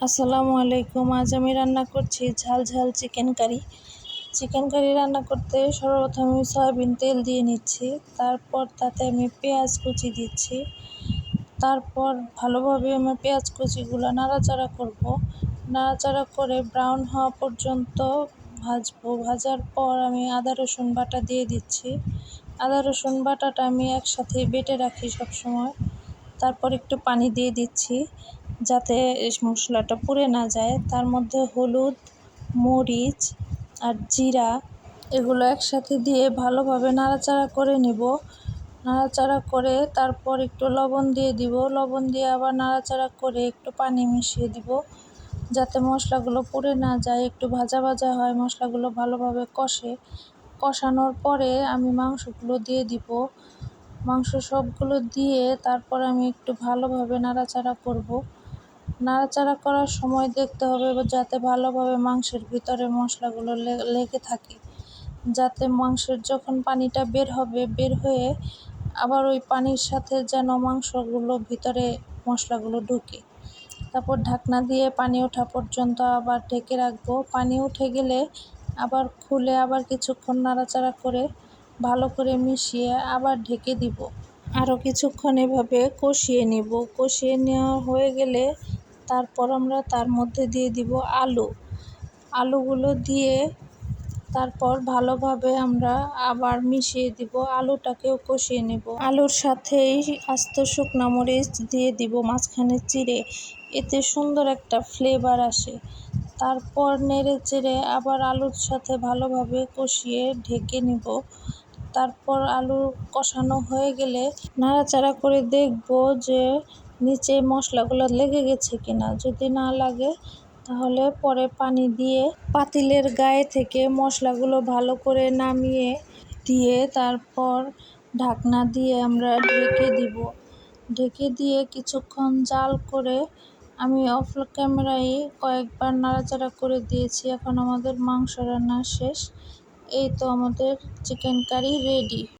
আসসালামু আলাইকুম। আজ আমি রান্না করছি ঝাল ঝাল চিকেন কারি। চিকেন কারি রান্না করতে সর্বপ্রথম আমি সয়াবিন তেল দিয়ে নিচ্ছি, তারপর তাতে আমি পেঁয়াজ কুচি দিচ্ছি। তারপর ভালোভাবে আমি পেঁয়াজ কুচিগুলো নাড়াচাড়া করব। নাড়াচাড়া করে ব্রাউন হওয়া পর্যন্ত ভাজবো। ভাজার পর আমি আদা রসুন বাটা দিয়ে দিচ্ছি। আদা রসুন বাটাটা আমি একসাথে বেটে রাখি সবসময়। তারপর একটু পানি দিয়ে দিচ্ছি যাতে মশলাটা পুড়ে না যায়। তার মধ্যে হলুদ, মরিচ আর জিরা এগুলো একসাথে দিয়ে ভালোভাবে নাড়াচাড়া করে নেব। নাড়াচাড়া করে তারপর একটু লবণ দিয়ে দিব। লবণ দিয়ে আবার নাড়াচাড়া করে একটু পানি মিশিয়ে দিব যাতে মশলাগুলো পুড়ে না যায়, একটু ভাজা ভাজা হয়, মশলাগুলো ভালোভাবে কষানোর পরে আমি মাংসগুলো দিয়ে দিব। মাংস সবগুলো দিয়ে তারপর আমি একটু ভালোভাবে নাড়াচাড়া করব। নাড়াচাড়া করার সময় দেখতে হবে যাতে ভালোভাবে মাংসের ভিতরে মশলাগুলো লেগে থাকে, যাতে মাংসের যখন পানিটা বের হবে, বের হয়ে আবার ওই পানির সাথে যেন মাংসগুলো ভিতরে মশলাগুলো ঢুকে। তারপর ঢাকনা দিয়ে পানি ওঠা পর্যন্ত আবার ঢেকে রাখবো। পানি উঠে গেলে আবার খুলে আবার কিছুক্ষণ নাড়াচাড়া করে ভালো করে মিশিয়ে আবার ঢেকে দিব। আরও কিছুক্ষণ এভাবে কষিয়ে নেব। কষিয়ে নেওয়া হয়ে গেলে তারপর আমরা তার মধ্যে দিয়ে দিব আলুগুলো দিয়ে তারপর ভালোভাবে আমরা আবার মিশিয়ে দিব। আলুটাকেও কষিয়ে নেব। আলুর সাথেই আস্ত শুকনো মরিচ দিয়ে দিব মাঝখানে চিড়ে, এতে সুন্দর একটা ফ্লেভার আসে। তারপর নেড়ে চেড়ে আবার আলুর সাথে ভালোভাবে কষিয়ে ঢেকে নিব। তারপর আলু কষানো হয়ে গেলে নাড়াচাড়া করে দেখব যে নিচে মশলাগুলো লেগে গেছে কিনা। যদি না লাগে তাহলে পরে পানি দিয়ে পাতিলের গায়ে থেকে মশলাগুলো ভালো করে নামিয়ে দিয়ে তারপর ঢাকনা দিয়ে আমরা ঢেকে দিব। ঢেকে দিয়ে কিছুক্ষণ জাল করে আমি অফ ক্যামেরায় কয়েকবার নাড়াচাড়া করে দিয়েছি। এখন আমাদের মাংস রান্না শেষ। এই তো আমাদের চিকেন কারি রেডি।